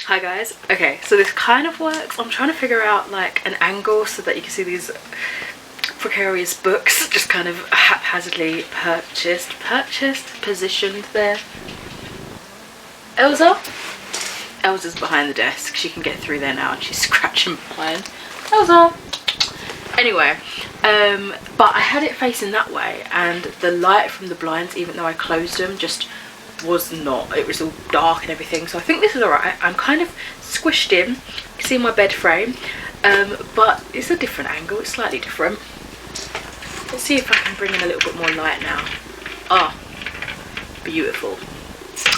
Hi guys. Okay, so this kind of works. I'm trying to figure out like an angle so that you can see these precarious books just kind of haphazardly positioned there. Elsa's behind the desk. She can get through there now and she's scratching behind. Elsa! Anyway, but I had it facing that way and the light from the blinds, even though I closed them, just was not, it was all dark and everything, so I think this is alright. I'm kind of squished in, you can see my bed frame, but it's a different angle, it's slightly different. Let's see if I can bring in a little bit more light now. Ah, beautiful.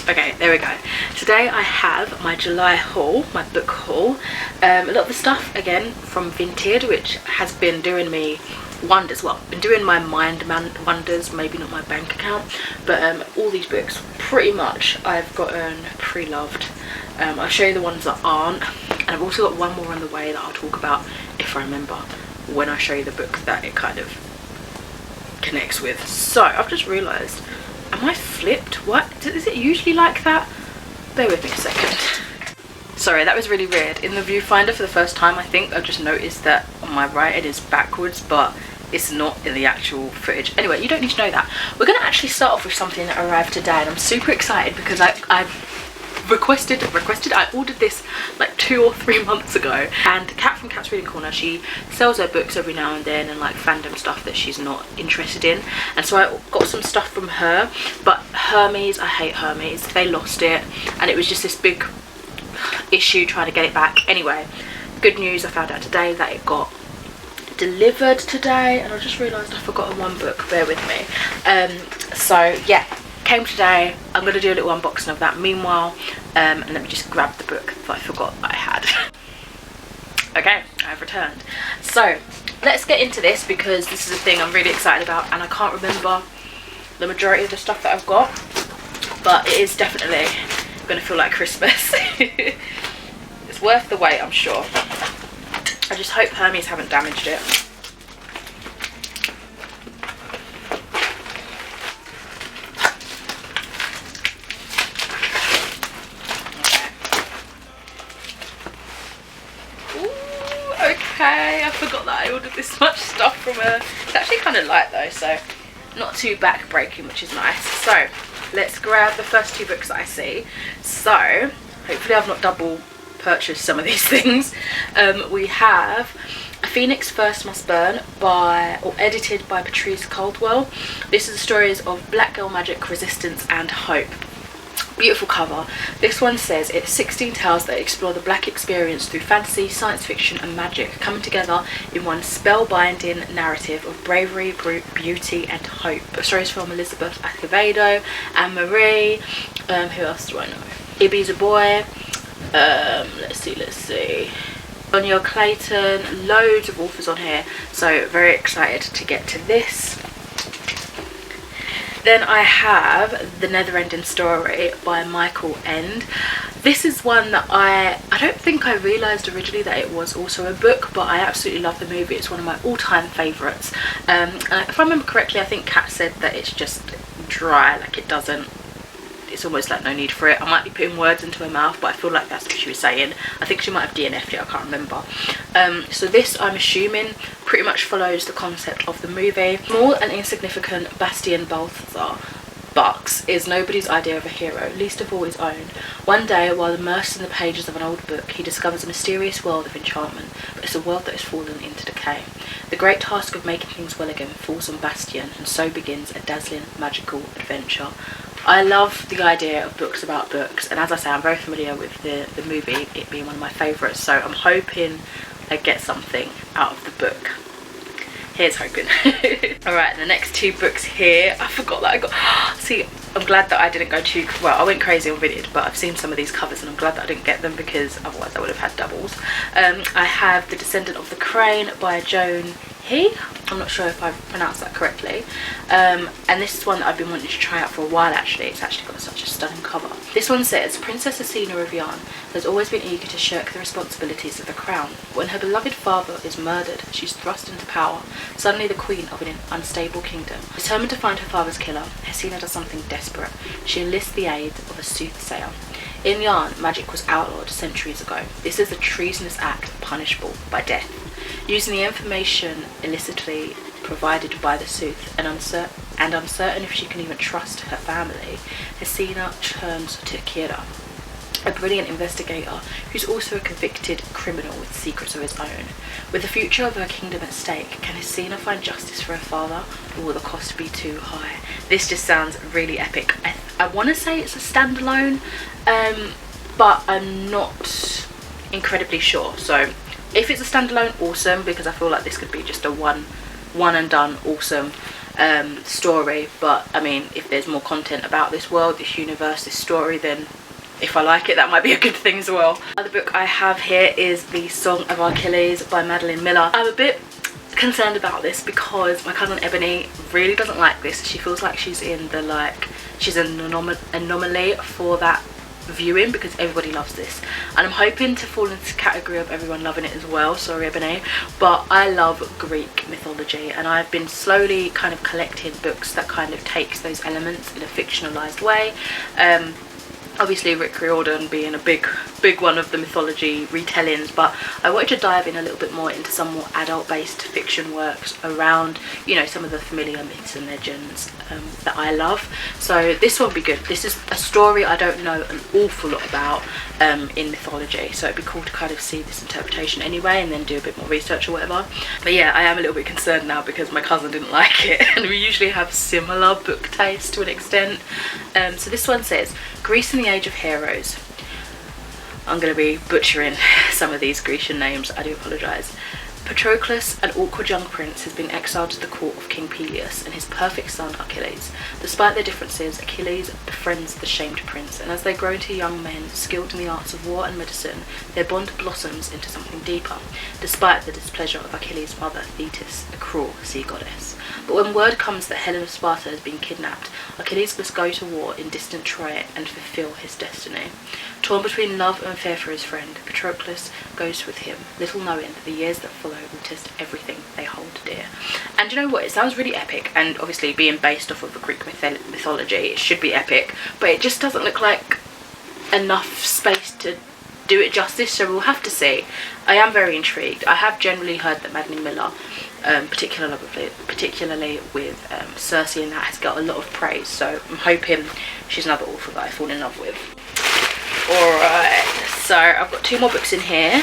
Okay, there we go. Today I have my July haul, my book haul. A lot of the stuff again from Vinted, which has been doing me wonders. Well, been doing my mind wonders, maybe not my bank account, but all these books pretty much I've gotten pre-loved. I'll show you the ones that aren't, and I've also got one more on the way that I'll talk about if I remember when I show you the book that it kind of connects with. So I've just realised, am I flipped? What is it usually like that? Bear with me a second. Sorry, that was really weird. In the viewfinder for the first time, I think I just noticed that on my right it is backwards, but it's not in the actual footage. Anyway, you don't need to know that. We're going to actually start off with something that arrived today, and I'm super excited because I ordered this like 2 or 3 months ago, and Kat from Kat's Reading Corner, she sells her books every now and then and like fandom stuff that she's not interested in, and so I got some stuff from her. But Hermes, I hate Hermes, they lost it and it was just this big issue trying to get it back. Anyway, good news, I found out today that it got delivered today, and I just realised I forgot one book, bear with me. So yeah, came today. I'm going to do a little unboxing of that meanwhile, and let me just grab the book that I forgot that I had. Okay, I've returned. So let's get into this because this is a thing I'm really excited about, and I can't remember the majority of the stuff that I've got, but it is definitely going to feel like Christmas. It's worth the wait, I'm sure. I just hope Hermes haven't damaged it. Okay, I forgot that I ordered this much stuff from her. It's actually kind of light though, so not too back breaking, which is nice. So let's grab the first 2 books that I see. So hopefully I've not double purchased some of these things. We have A Phoenix First Must Burn, edited by Patrice Caldwell. This is the stories of black girl magic, resistance and hope. Beautiful cover. This one says it's 16 tales that explore the black experience through fantasy, science fiction and magic, coming together in one spellbinding narrative of bravery, beauty and hope. Stories from Elizabeth Acevedo, Anne-Marie, who else do I know? Ibby's a boy, let's see, Sonia Clayton, loads of authors on here, so very excited to get to this. Then I have The Never-Ending Story by Michael End. This is one that I don't think I realised originally that it was also a book, but I absolutely love the movie. It's one of my all-time favourites. And if I remember correctly, I think Kat said that it's just dry, like it's almost like no need for it. I might be putting words into her mouth, but I feel like that's what she was saying. I think she might have DNF'd it, I can't remember. So this, I'm assuming, pretty much follows the concept of the movie. Small and insignificant Bastian Balthazar Bucks is nobody's idea of a hero, least of all his own. One day, while immersed in the pages of an old book, he discovers a mysterious world of enchantment, but it's a world that has fallen into decay. The great task of making things well again falls on Bastian, and so begins a dazzling, magical adventure. I love the idea of books about books, and as I say, I'm very familiar with the movie, it being one of my favourites, so I'm hoping I get something out of the book. Here's hoping. Alright, the next 2 books here, I forgot that I got, see, I'm glad that I didn't go too, well, I went crazy on Vinted, but I've seen some of these covers and I'm glad that I didn't get them because otherwise I would have had doubles. I have The Descendant of the Crane by Joan I'm not sure if I've pronounced that correctly, and this is one that I've been wanting to try out for a while actually. It's actually got such a stunning cover. This one says, Princess Athena of Yarn has always been eager to shirk the responsibilities of the crown. When her beloved father is murdered, she's thrust into power, suddenly the queen of an unstable kingdom. Determined to find her father's killer, Athena does something desperate. She enlists the aid of a soothsayer. In Yarn, magic was outlawed centuries ago. This is a treasonous act punishable by death. Using the information illicitly provided by the sooth and uncertain if she can even trust her family, Athena turns to Kira, a brilliant investigator who's also a convicted criminal with secrets of his own. With the future of her kingdom at stake, can Athena find justice for her father, or will the cost be too high? This just sounds really epic. I want to say it's a standalone, but I'm not incredibly sure. So if it's a standalone, awesome, because I feel like this could be just a one and done awesome story. But I mean, if there's more content about this world, this universe, this story, then if I like it, that might be a good thing as well. Another book I have here is The Song of Achilles by Madeline Miller. I'm a bit concerned about this because my cousin Ebony really doesn't like this. She feels like she's in the she's an anomaly for that viewing because everybody loves this, and I'm hoping to fall into the category of everyone loving it as well. Sorry Ebony, but I love Greek mythology, and I've been slowly kind of collecting books that kind of takes those elements in a fictionalized way. Obviously Riordan being a big one of the mythology retellings, but I wanted to dive in a little bit more into some more adult based fiction works around, you know, some of the familiar myths and legends that I love. So this one will be good. This is a story I don't know an awful lot about in mythology, so it'd be cool to kind of see this interpretation anyway and then do a bit more research or whatever. But yeah, I am a little bit concerned now because my cousin didn't like it and we usually have similar book taste to an extent. So this one says, Greece in the Age of Heroes. I'm going to be butchering some of these Grecian names, I do apologise. Patroclus, an awkward young prince, has been exiled to the court of King Peleus and his perfect son Achilles. Despite their differences, Achilles befriends the shamed prince, and as they grow into young men skilled in the arts of war and medicine, their bond blossoms into something deeper, despite the displeasure of Achilles' mother Thetis, a cruel sea goddess. But when word comes that Helen of Sparta has been kidnapped, Achilles must go to war in distant Troy and fulfill his destiny. Torn between love and fear for his friend, Patroclus goes with him, little knowing that the years that follow will test everything they hold dear. And you know what, it sounds really epic, and obviously being based off of the Greek mythology, it should be epic, but it just doesn't look like enough space to do it justice, so we'll have to see. I am very intrigued. I have generally heard that Madeline Miller, particularly with Circe and that, has got a lot of praise, so I'm hoping she's another author that I fall in love with. Alright, so I've got two more books in here.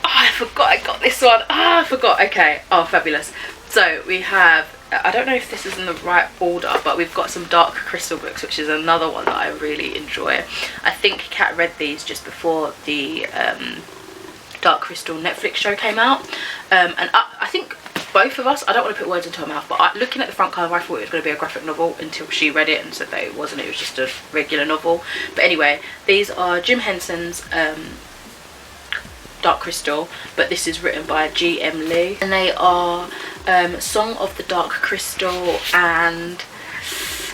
Oh, I forgot I got this one. I forgot. Okay. Oh, fabulous. So we have, I don't know if this is in the right order, but we've got some Dark Crystal books, which is another one that I really enjoy. I think Kat read these just before the Dark Crystal Netflix show came out. And I think both of us, I don't want to put words into her mouth, but looking at the front cover I thought it was going to be a graphic novel until she read it and said that it wasn't, it was just a regular novel. But anyway, these are Jim Henson's Dark Crystal, but this is written by G.M. Lee, and they are Song of the Dark Crystal and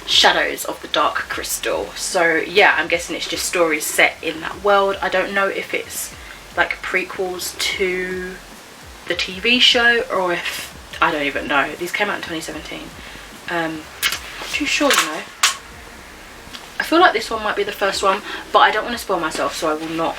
Shadows of the Dark Crystal. So yeah, I'm guessing it's just stories set in that world. I don't know if it's like prequels to the TV show or if, I don't even know. These came out in 2017. Not too sure, you know. I feel like this one might be the first one, but I don't want to spoil myself, so I will not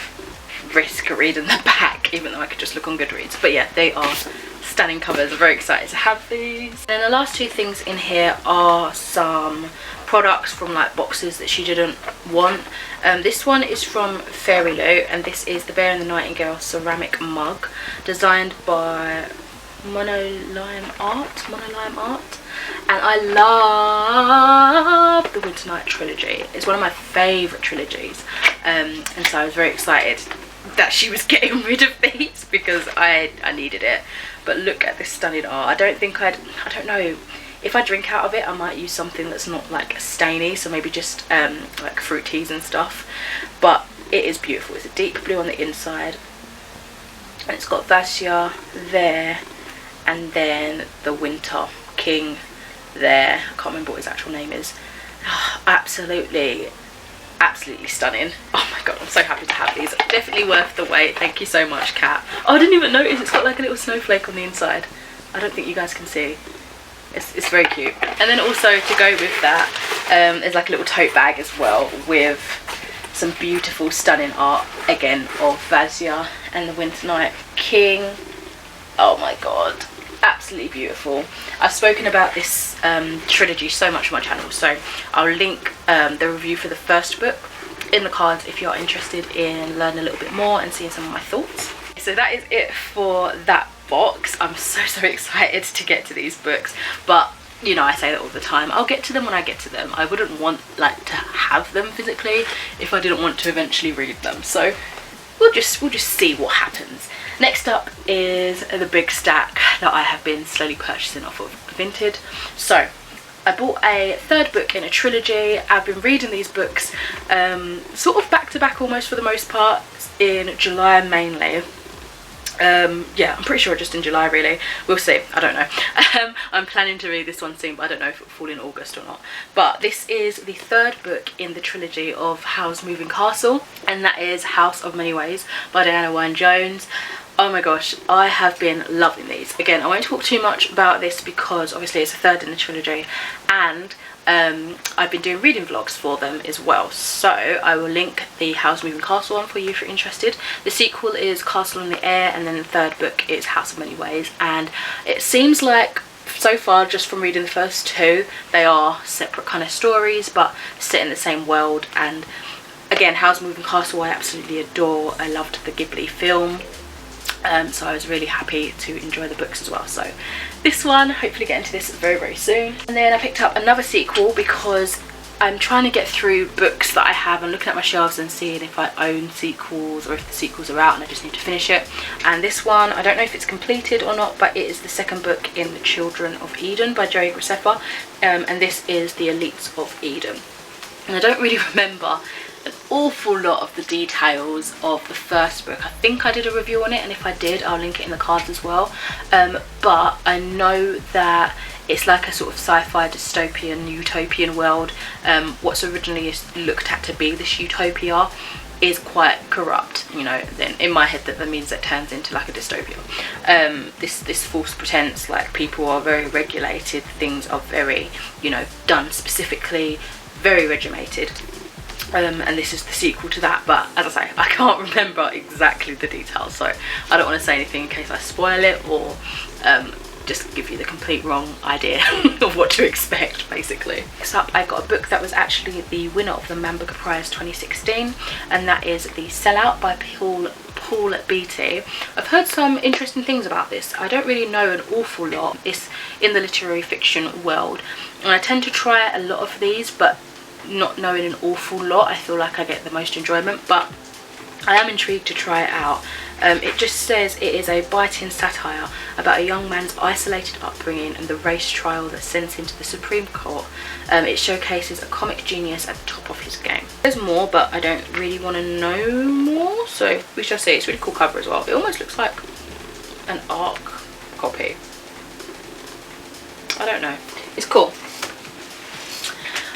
risk reading the back, even though I could just look on Goodreads. But yeah, they are stunning covers. I'm very excited to have these. And then the last two things in here are some products from like boxes that she didn't want. This one is from Fairy Lou, and this is the Bear and the Nightingale ceramic mug, designed by Monolime Art, and I love the Winter Night trilogy. It's one of my favourite trilogies, and so I was very excited that she was getting rid of these because I needed it. But look at this stunning art. I don't know, if I drink out of it I might use something that's not like stainy, so maybe just like fruit teas and stuff, but it is beautiful. It's a deep blue on the inside, and it's got Vasya there and then the Winter King there. I can't remember what his actual name is. Oh, absolutely stunning. Oh my god, I'm so happy to have these. Definitely worth the wait. Thank you so much, Kat. Oh, I didn't even notice it's got like a little snowflake on the inside. I don't think you guys can see. It's very cute. And then also to go with that, there's like a little tote bag as well with some beautiful stunning art again of Vazia and the Winter Night King. Oh my god, absolutely beautiful. I've spoken about this trilogy so much on my channel, so I'll link the review for the first book in the cards if you're interested in learning a little bit more and seeing some of my thoughts. So that is it for that box. I'm so excited to get to these books, but you know, I say that all the time, I'll get to them when I get to them. I wouldn't want like to have them physically if I didn't want to eventually read them, so we'll just see what happens. Next up is the big stack that I have been slowly purchasing off of Vinted. So I bought a third book in a trilogy. I've been reading these books sort of back to back almost for the most part, in July mainly. Yeah, I'm pretty sure just in July really. We'll see, I don't know. I'm planning to read this one soon, but I don't know if it will fall in August or not. But this is the third book in the trilogy of Howl's Moving Castle, and that is House of Many Ways by Diana Wynne-Jones. Oh my gosh, I have been loving these. Again, I won't talk too much about this because obviously it's a third in the trilogy, and I've been doing reading vlogs for them as well, so I will link the Howl's Moving Castle one for you if you're interested. The sequel is Castle in the Air, and then the third book is House of Many Ways, and it seems like so far, just from reading the first two, they are separate kind of stories but set in the same world. And again, Howl's Moving Castle I absolutely adore. I loved the Ghibli film, so I was really happy to enjoy the books as well. So this one, hopefully get into this very soon. And then I picked up another sequel because I'm trying to get through books that I have and looking at my shelves and seeing if I own sequels or if the sequels are out and I just need to finish it. And this one, I don't know if it's completed or not, but it is the second book in The Children of Eden by Joey Graceffa, and this is The Elites of Eden. And I don't really remember an awful lot of the details of the first book. I think I did a review on it, and if I did, I'll link it in the cards as well. But I know that it's like a sort of sci-fi dystopian utopian world. What's originally looked at to be this utopia is quite corrupt, you know. Then in my head that means it turns into like a dystopia. This false pretense, like people are very regulated, things are very, you know, done specifically, very regimented. And this is the sequel to that, but as I say, I can't remember exactly the details, so I don't want to say anything in case I spoil it or just give you the complete wrong idea of what to expect, basically. Next up, I got a book that was actually the winner of the Man Booker Prize 2016, and that is The Sellout by Paul Beatty. I've heard some interesting things about this. I don't really know an awful lot. It's in the literary fiction world, and I tend to try a lot of these, but not knowing an awful lot, I feel like I get the most enjoyment, but I am intrigued to try it out. It just says it is a biting satire about a young man's isolated upbringing and the race trial that sends him to the Supreme Court. It showcases a comic genius at the top of his game. There's more, but I don't really want to know more, so we shall see. It's a really cool cover as well. It almost looks like an ARC copy. I don't know. It's cool.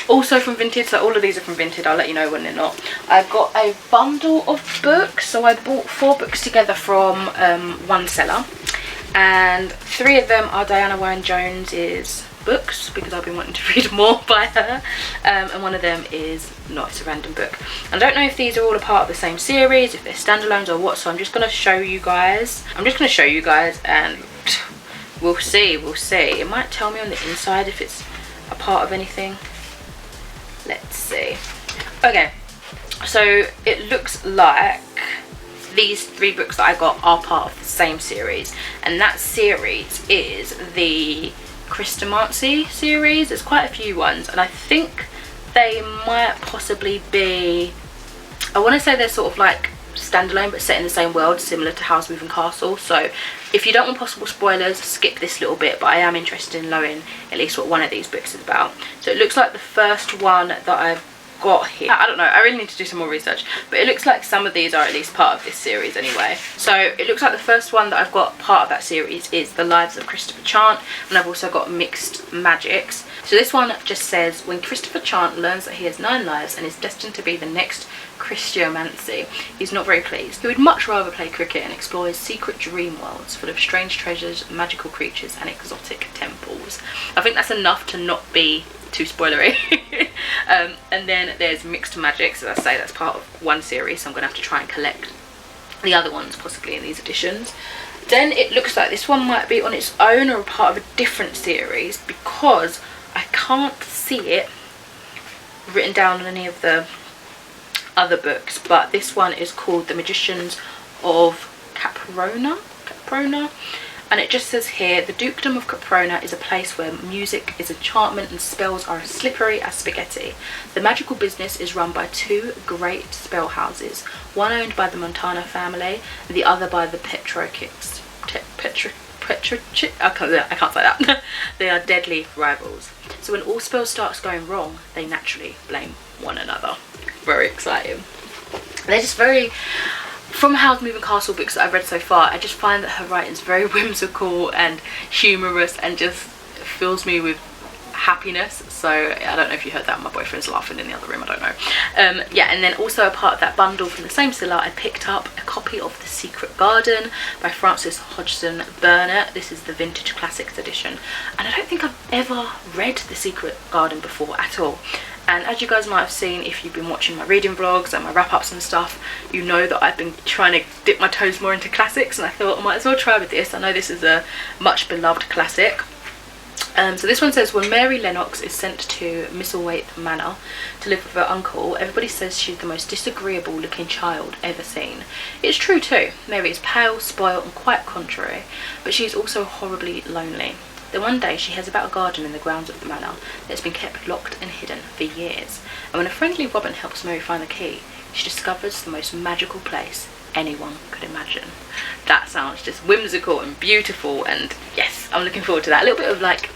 Also from Vinted, so all of these are from Vinted, I'll let you know when they're not. I've got a bundle of books, so I bought 4 books together from one seller, and 3 of them are Diana Wynne-Jones's books because I've been wanting to read more by her, and one of them is not, it's a random book. And I don't know if these are all a part of the same series, if they're standalones or what, so I'm just going to show you guys. And we'll see. It might tell me on the inside if it's a part of anything. Let's see. Okay, so it looks like these 3 books that I got are part of the same series, and that series is the Christomancy series. There's quite a few ones, and I think they might possibly be, I want to say they're sort of like standalone but set in the same world, similar to Howl's Moving Castle. So if you don't want possible spoilers, skip this little bit, but I am interested in knowing at least what one of these books is about. So it looks like the first one that I've got here. I don't know, I really need to do some more research, but it looks like some of these are at least part of this series anyway. So it looks like the first one that I've got part of that series is The Lives of Christopher Chant, and I've also got Mixed Magics. So this one just says, when Christopher Chant learns that he has 9 lives and is destined to be the next Christiomancy, he's not very pleased. He would much rather play cricket and explore his secret dream worlds full of strange treasures, magical creatures and exotic temples. I think that's enough to not be too spoilery. And then there's Mixed Magics. As I say, that's part of one series, so I'm going to have to try and collect the other ones possibly in these editions. Then it looks like this one might be on its own or a part of a different series, because I can't see it written down on any of the other books, but this one is called The Magicians of Caprona, and it just says here, the dukedom of Caprona is a place where music is enchantment and spells are as slippery as spaghetti. The magical business is run by 2 great spell houses, one owned by the Montana family and the other by the Petrokicks. I can't say that. They are deadly rivals. So when all spells starts going wrong, they naturally blame one another. Very exciting. They're just very, from Howl's Moving Castle books that I've read so far, I just find that her writing is very whimsical and humorous and just fills me with happiness. So I don't know if you heard that, my boyfriend's laughing in the other room, I don't know. Yeah, and then also a part of that bundle from the same seller, I picked up a copy of The Secret Garden by Frances Hodgson Burnett. This is the Vintage Classics edition, and I don't think I've ever read The Secret Garden before at all. And as you guys might have seen if you've been watching my reading vlogs and my wrap-ups and stuff, you know that I've been trying to dip my toes more into classics, and I thought I might as well try with this. I know this is a much beloved classic. So this one says, when Mary Lennox is sent to Misselthwaite Manor to live with her uncle, everybody says she's the most disagreeable looking child ever seen. It's true too. Mary is pale, spoiled and quite contrary, but she is also horribly lonely. Then one day she hears about a garden in the grounds of the manor that's been kept locked and hidden for years, and when a friendly robin helps Mary find the key, she discovers the most magical place anyone could imagine. That sounds just whimsical and beautiful, and yes, I'm looking forward to that. A little bit of like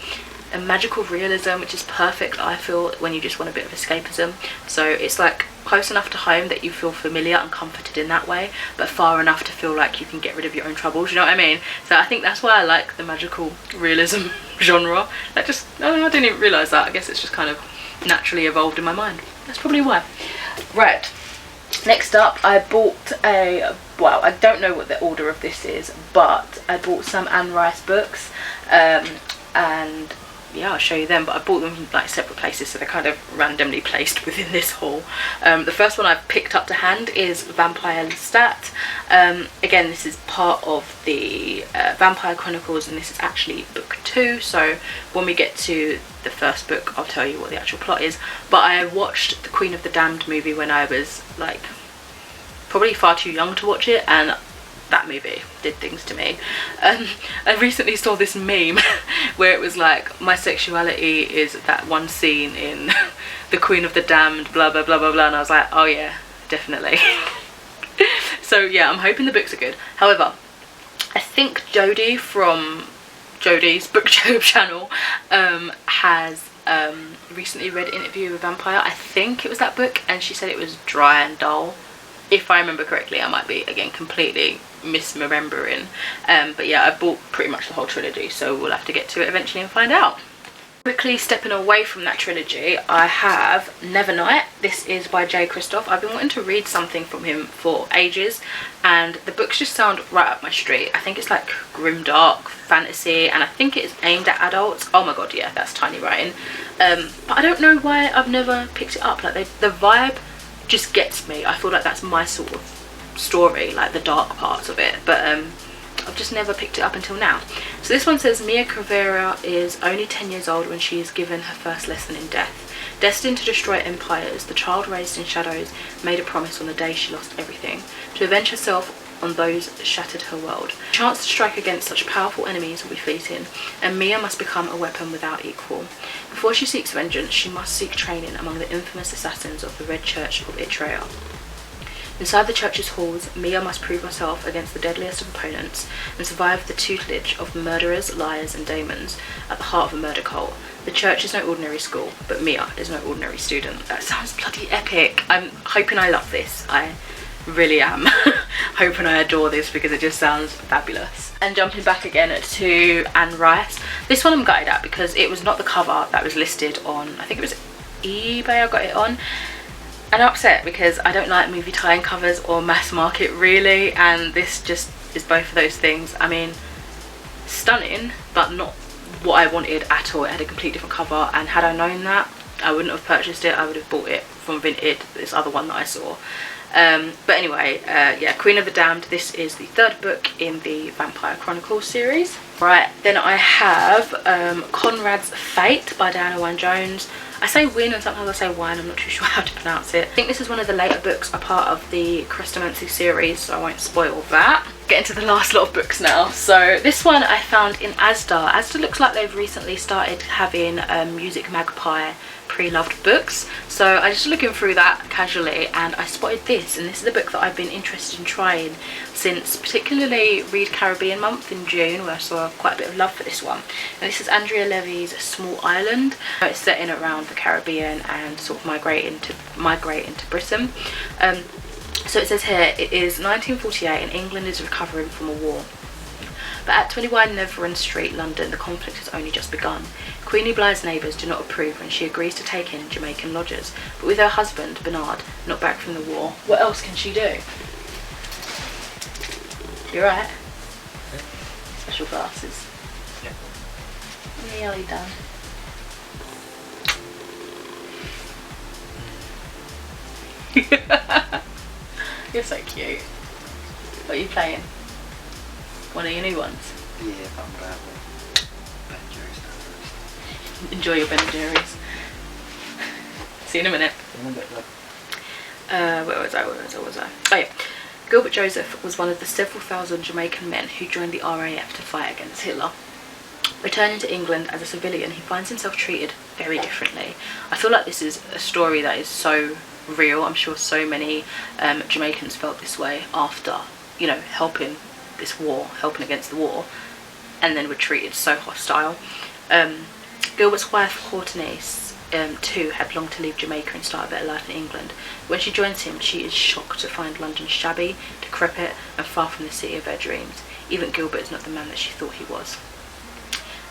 a magical realism, which is perfect, I feel, when you just want a bit of escapism. So it's like close enough to home that you feel familiar and comforted in that way, but far enough to feel like you can get rid of your own troubles, you know what I mean? So I think that's why I like the magical realism genre. That just, I didn't even realise that. I guess it's just kind of naturally evolved in my mind. That's probably why. Right, next up I bought a, well, I don't know what the order of this is, but I bought some Anne Rice books, and yeah, I'll show you them, but I bought them from like separate places, so they're kind of randomly placed within this haul. The first one I've picked up to hand is Vampire Lestat. Again, this is part of the Vampire Chronicles, and this is actually book 2, so when we get to the first book I'll tell you what the actual plot is. But I watched the Queen of the Damned movie when I was like probably far too young to watch it, and that movie did things to me. I recently saw this meme where it was like, my sexuality is that one scene in The Queen of the Damned, blah blah blah blah blah, and I was like, oh yeah, definitely. So yeah, I'm hoping the books are good. However, I think Jodie from Jodie's BookTube channel has recently read Interview with a Vampire. I think it was that book, and she said it was dry and dull. If I remember correctly, I might be again completely misremembering, but yeah, I bought pretty much the whole trilogy, so we'll have to get to it eventually and find out. Quickly stepping away from that trilogy, I have Nevernight. This is by J. Kristoff. I've been wanting to read something from him for ages, and the books just sound right up my street. I think it's like grimdark fantasy, and I think it is aimed at adults. Oh my god, yeah, that's tiny writing. But I don't know why I've never picked it up. Like the vibe just gets me. I feel like that's my sort of story, like the dark parts of it, but I've just never picked it up until now. So this one says, Mia Crivera is only 10 years old when she is given her first lesson in death. Destined to destroy empires, the child raised in shadows made a promise on the day she lost everything, to avenge herself on those that shattered her world. The chance to strike against such powerful enemies will be fleeting, and Mia must become a weapon without equal. Before she seeks vengeance, she must seek training among the infamous assassins of the Red Church of Itrea. Inside the church's halls, Mia must prove herself against the deadliest of opponents and survive the tutelage of murderers, liars and demons at the heart of a murder cult. The church is no ordinary school, but Mia is no ordinary student. That sounds bloody epic. I'm hoping I love this. I really am hoping I adore this because it just sounds fabulous. And jumping back again to Anne Rice. This one I'm gutted at because it was not the cover that was listed on, I think it was eBay I got it on. And I'm upset because I don't like movie tie-in covers or mass market really, and this just is both of those things. I mean, stunning, but not what I wanted at all. It had a completely different cover, and had I known that, I wouldn't have purchased it. I would have bought it from Vinted, this other one that I saw. But anyway, yeah, Queen of the Damned. This is the 3rd book in the Vampire Chronicles series. Right, then I have Conrad's Fate by Diana Wynne-Jones. I say Wynne and sometimes I say Wine, I'm not too sure how to pronounce it. I think this is one of the later books, a part of the Chrestomancy series, so I won't spoil that. Get into the last lot of books now. So this one I found in ASDA. ASDA looks like they've recently started having MusicMagpie pre-loved books, so I was just looking through that casually and I spotted this, and this is a book that I've been interested in trying since particularly Read Caribbean month in June, where I saw quite a bit of love for this one. And this is Andrea Levy's Small Island. It's set in around the Caribbean and sort of migrate into Britain. So it says here, it is 1948 and England is recovering from a war. But at 21 Neverin Street, London, the conflict has only just begun. Queenie Bligh's neighbours do not approve and she agrees to take in Jamaican lodgers. But with her husband, Bernard, not back from the war, what else can she do? You right? Yeah. Special glasses. Yeah. Nearly done. You're so cute. What are you playing? One of your new ones? Yeah, but I'm glad with Ben & Jerry's now first. Enjoy your Ben & Jerry's. See you in a minute. Where was I? Oh yeah. Gilbert Joseph was one of the several thousand Jamaican men who joined the RAF to fight against Hitler. Returning to England as a civilian, he finds himself treated very differently. I feel like this is a story that is so real. I'm sure so many Jamaicans felt this way after, you know, helping against the war, and then were treated so hostile. Gilbert's wife Hortense too had longed to leave Jamaica and start a better life in England. When she joins him, she is shocked to find London shabby, decrepit and far from the city of their dreams. Even Gilbert is not the man that she thought he was.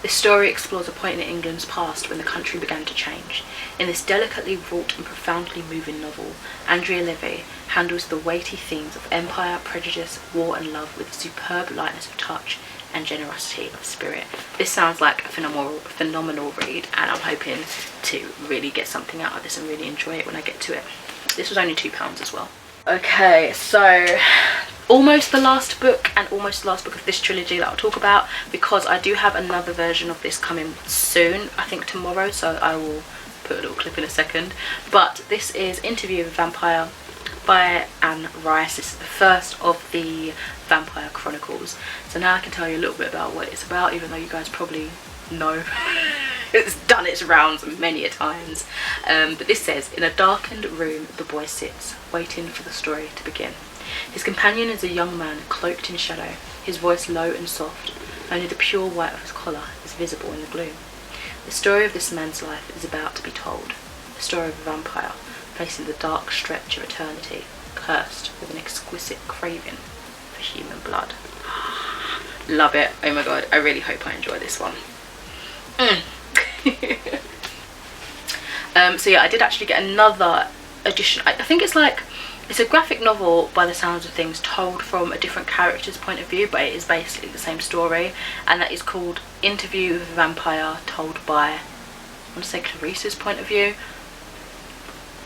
This story explores a point in England's past when the country began to change. In this delicately wrought and profoundly moving novel, Andrea Levy handles the weighty themes of empire, prejudice, war and love with a superb lightness of touch and generosity of spirit. This sounds like a phenomenal read, and I'm hoping to really get something out of this and really enjoy it when I get to it. This was only £2 as well. Okay, so almost the last book and almost the last book of this trilogy that I'll talk about, because I do have another version of this coming soon, I think tomorrow, so I will put a little clip in a second. But this is Interview with a Vampire by Anne Rice. This is the first of the Vampire Chronicles, so now I can tell you a little bit about what it's about, even though you guys probably know. It's done its rounds many a times. But this says, in a darkened room the boy sits, waiting for the story to begin. His companion is a young man cloaked in shadow, his voice low and soft. Only the pure white of his collar is visible in the gloom. The story of this man's life is about to be told. The story of a vampire, facing the dark stretch of eternity, cursed with an exquisite craving for human blood. Love it. Oh my god, I really hope I enjoy this one. So yeah, I did actually get another edition. I think it's a graphic novel by the sounds of things, told from a different character's point of view, but it is basically the same story, and that is called Interview with a Vampire, told by, I want to say, Clarice's point of view.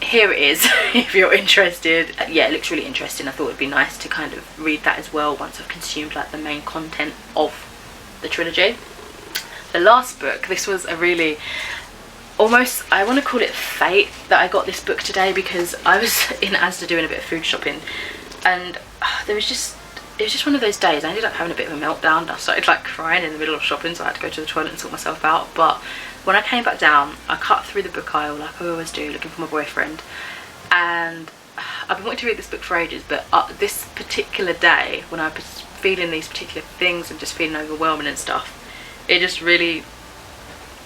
Here it is, if you're interested. Yeah, it looks really interesting. I thought it would be nice to kind of read that as well once I've consumed like the main content of the trilogy. The last book, this was a really, almost, I want to call it fate that I got this book today, because I was in Asda doing a bit of food shopping, and it was just one of those days. I ended up having a bit of a meltdown. I started like crying in the middle of shopping, so I had to go to the toilet and sort myself out. But when I came back down, I cut through the book aisle like I always do, looking for my boyfriend, and I've been wanting to read this book for ages, but this particular day, when I was feeling these particular things and just feeling overwhelming and stuff, it just really,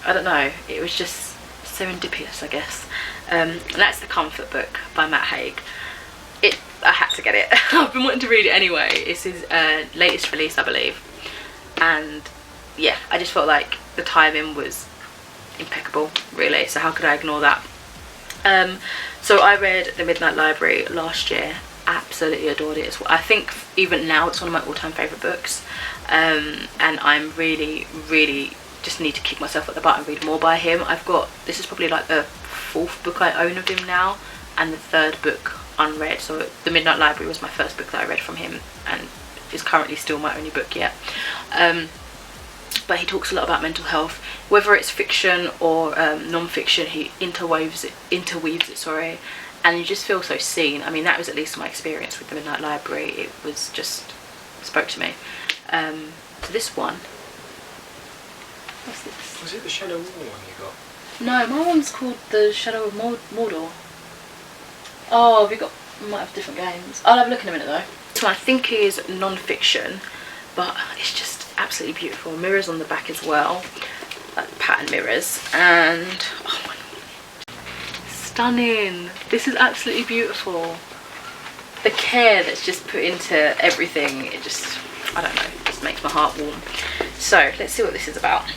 I don't know, it was just serendipitous, I guess. And that's The Comfort Book by Matt Haig. I had to get it. I've been wanting to read it anyway. It's his latest release, I believe. And yeah, I just felt like the timing was impeccable, really. So how could I ignore that? So I read The Midnight Library last year. Absolutely adored it. I think even now it's one of my all-time favourite books. And I'm really just need to kick myself at the butt and read more by him. This is probably like the 4th book I own of him now, and the 3rd book unread. So The Midnight Library was my first book that I read from him, and is currently still my only book yet. But he talks a lot about mental health, whether it's fiction or non-fiction. He interweaves it, sorry, and you just feel so seen. I mean, that was at least my experience with The Midnight Library. It was just spoke to me. So this one, what's this? Was it the Shadow of Mordor one you got? No, my one's called The Shadow of Mordor. Oh, we might have different games. I'll have a look in a minute though. This one I think is non-fiction, but it's just absolutely beautiful. Mirrors on the back as well, like pattern mirrors, and oh my god, stunning. This is absolutely beautiful. The care that's just put into everything, it just, I don't know, it just makes my heart warm. So let's see what this is about.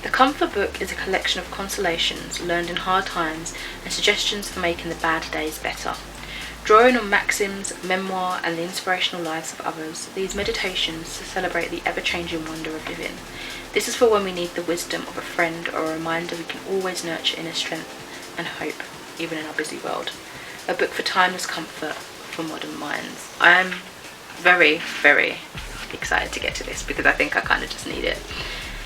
The Comfort Book is a collection of consolations learned in hard times and suggestions for making the bad days better. Drawing on maxims, memoir and the inspirational lives of others, these meditations celebrate the ever-changing wonder of living. This is for when we need the wisdom of a friend or a reminder we can always nurture inner strength and hope, even in our busy world. A book for timeless comfort for modern minds. I am very excited to get to this because I think I kind of just need it.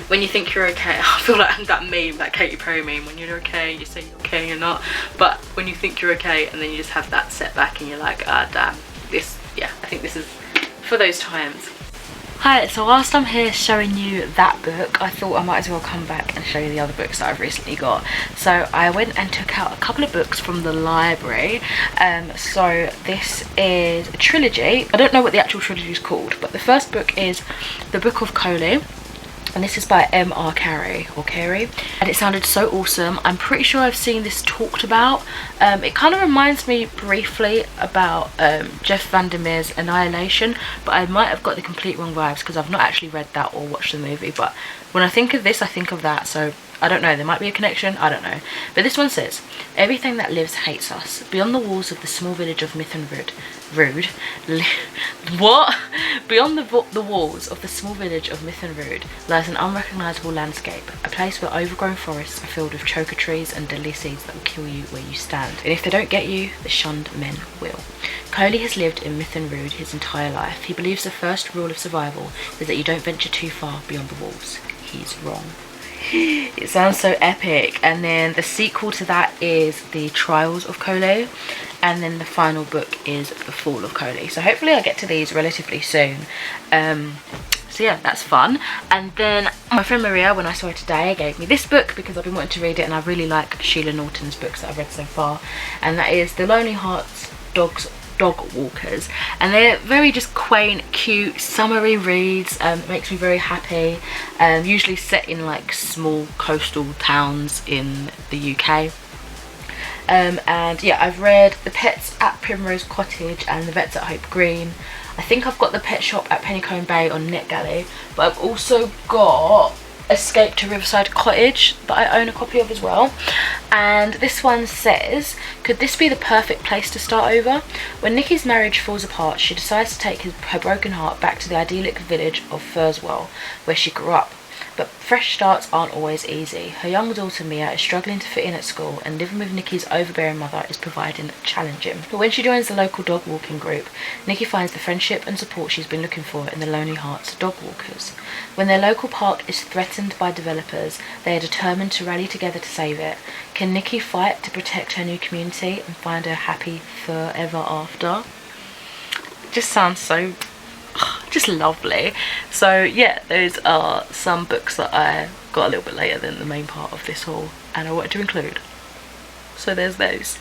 When you think you're okay, I feel like I'm that meme, that Katy Perry meme, when you're okay, you say you're okay, you're not. But when you think you're okay and then you just have that setback and you're like, ah, damn, this, yeah, I think this is for those times. Hi, so whilst I'm here showing you that book, I thought I might as well come back and show you the other books that I've recently got. So I went and took out a couple of books from the library. So this is a trilogy. I don't know what the actual trilogy is called, but the first book is The Book of Coley. And this is by M.R. Carey, and it sounded so awesome. I'm pretty sure I've seen this talked about. It kind of reminds me briefly about Jeff Vandermeer's Annihilation, but I might have got the complete wrong vibes because I've not actually read that or watched the movie. But when I think of this, I think of that, so I don't know, there might be a connection, I don't know. But this one says, everything that lives hates us. Beyond the walls of the small village of Beyond the walls of the small village of Mythenrood lies an unrecognisable landscape, a place where overgrown forests are filled with choker trees and deadly seeds that will kill you where you stand. And if they don't get you, the shunned men will. Coley has lived in Mythenrood his entire life. He believes the first rule of survival is that you don't venture too far beyond the walls. He's wrong. It sounds so epic. And then the sequel to that is The Trials of Coley, and then the final book is The Fall of Coley. So hopefully I'll get to these relatively soon. So yeah, that's fun. And then my friend Maria, when I saw her today, gave me this book because I've been wanting to read it, and I really like Sheila Norton's books that I've read so far, and that is The Lonely Hearts Dog Walkers, and they're very just quaint, cute, summery reads. It makes me very happy. Usually set in like small coastal towns in the UK. And yeah, I've read The Pets at Primrose Cottage and The Vets at Hope Green. I think I've got The Pet Shop at Pennycombe Bay on NetGalley, but I've also got Escape to Riverside Cottage that I own a copy of as well. And this one says, could this be the perfect place to start over? When Nikki's marriage falls apart, she decides to take her broken heart back to the idyllic village of Furswell, where she grew up. But fresh starts aren't always easy. Her young daughter Mia is struggling to fit in at school, and living with Nikki's overbearing mother is providing challenging. But when she joins the local dog walking group, Nikki finds the friendship and support she's been looking for in the Lonely Hearts Dog Walkers. When their local park is threatened by developers, they are determined to rally together to save it. Can Nikki fight to protect her new community and find her happy forever after? It just sounds so just lovely. So yeah, those are some books that I got a little bit later than the main part of this haul, and I wanted to include. So there's those.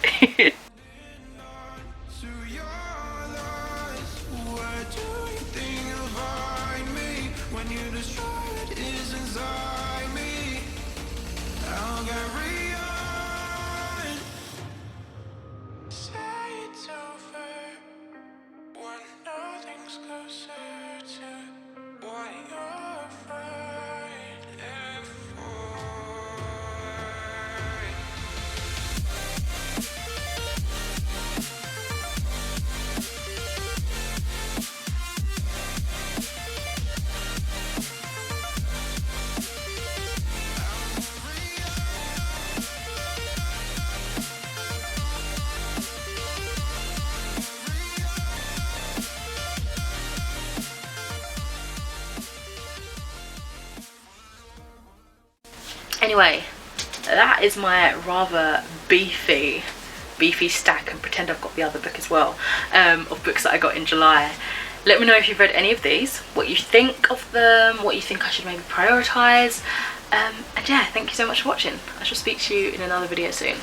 Anyway, that is my rather beefy stack, and pretend I've got the other book as well, of books that I got in July. Let me know if you've read any of these, what you think of them, what you think I should maybe prioritise, and yeah, thank you so much for watching. I shall speak to you in another video soon.